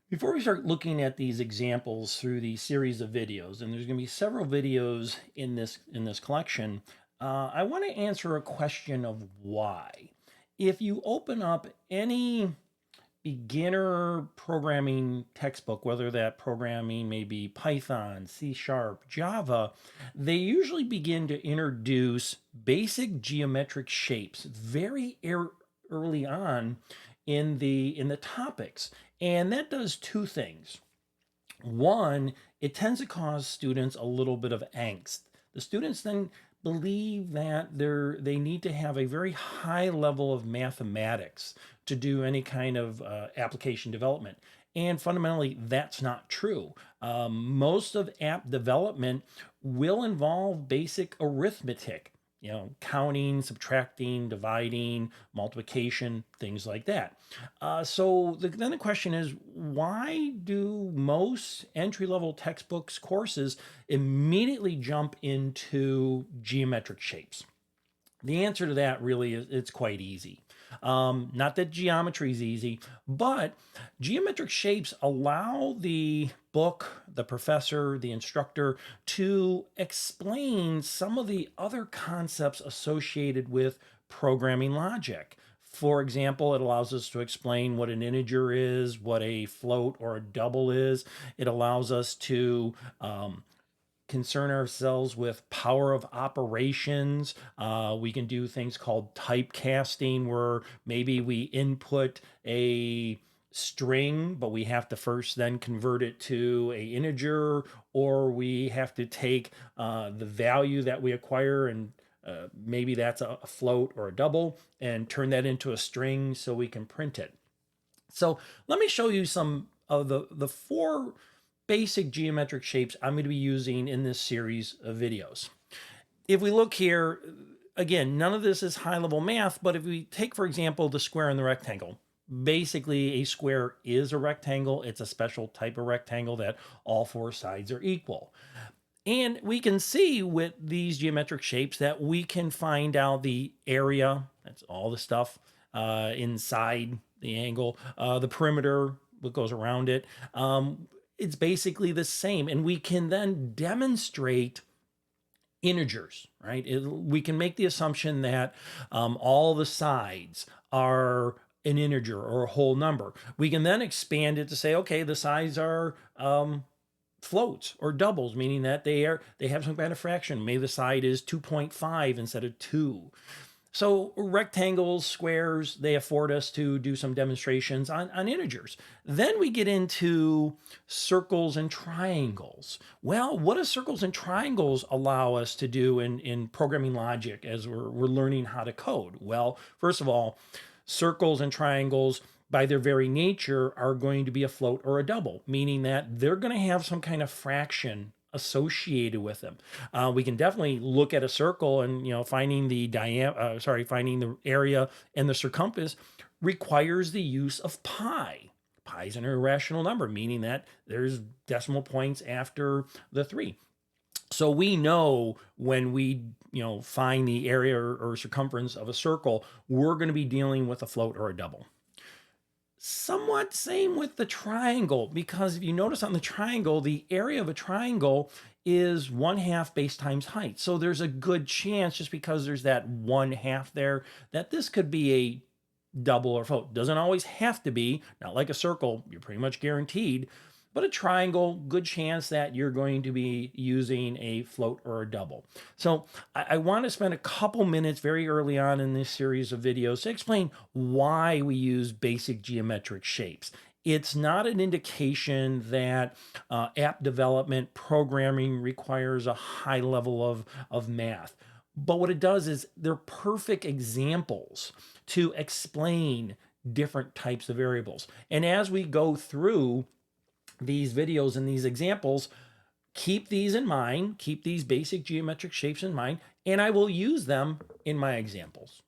Before we start looking at these examples through the series of videos, and there's going to be several videos in this collection, I want to answer a question of why. If you open up any beginner programming textbook, whether that programming may be Python, C Sharp, Java, they usually begin to introduce basic geometric shapes very early on in the topics. And that does two things. One, it tends to cause students a little bit of angst. The students then believe that they need to have a very high level of mathematics to do any kind of application development. And fundamentally, that's not true. Most of app development will involve basic arithmetic, counting, subtracting, dividing, multiplication, things like that. Then the question is, why do most entry level textbooks courses immediately jump into geometric shapes? The answer to that really is it's quite easy. Not that geometry is easy, but geometric shapes allow the book, the professor, the instructor to explain some of the other concepts associated with programming logic. For example, it allows us to explain what an integer is, what a float or a double is. It allows us to concern ourselves with power of operations. We can do things called typecasting, where maybe we input a string, but we have to first then convert it to a integer, or we have to take the value that we acquire and maybe that's a float or a double and turn that into a string so we can print it. So let me show you some of the four basic geometric shapes I'm going to be using in this series of videos. If we look here, again, none of this is high level math, but if we take, for example, the square and the rectangle, basically a square is a rectangle. It's a special type of rectangle that all four sides are equal. And we can see with these geometric shapes that we can find out the area, that's all the stuff inside the angle, the perimeter, what goes around it. It's basically the same. And we can then demonstrate integers, right? We can make the assumption that all the sides are an integer or a whole number. We can then expand it to say, okay, the sides are floats or doubles, meaning that they have some kind of fraction. Maybe the side is 2.5 instead of 2. So rectangles, squares, they afford us to do some demonstrations on integers. Then we get into circles and triangles. Well, what do circles and triangles allow us to do in programming logic as we're learning how to code? Well, first of all, circles and triangles by their very nature are going to be a float or a double, meaning that they're going to have some kind of fraction associated with them. We can definitely look at a circle and finding the finding the area and the circumference requires the use of pi. Pi is an irrational number, meaning that there's decimal points after the 3. So we know when we find the area or circumference of a circle, we're going to be dealing with a float or a double. Somewhat same with the triangle, because if you notice on the triangle, the area of a triangle is 1/2 base times height. So there's a good chance, just because there's that 1/2 there, that this could be a double or float. Doesn't always have to be, not like a circle, you're pretty much guaranteed. But a triangle, good chance that you're going to be using a float or a double. So I want to spend a couple minutes very early on in this series of videos to explain why we use basic geometric shapes. It's not an indication that app development programming requires a high level of math. But what it does is they're perfect examples to explain different types of variables. And as we go through these videos and these examples, keep these in mind, keep these basic geometric shapes in mind, and I will use them in my examples.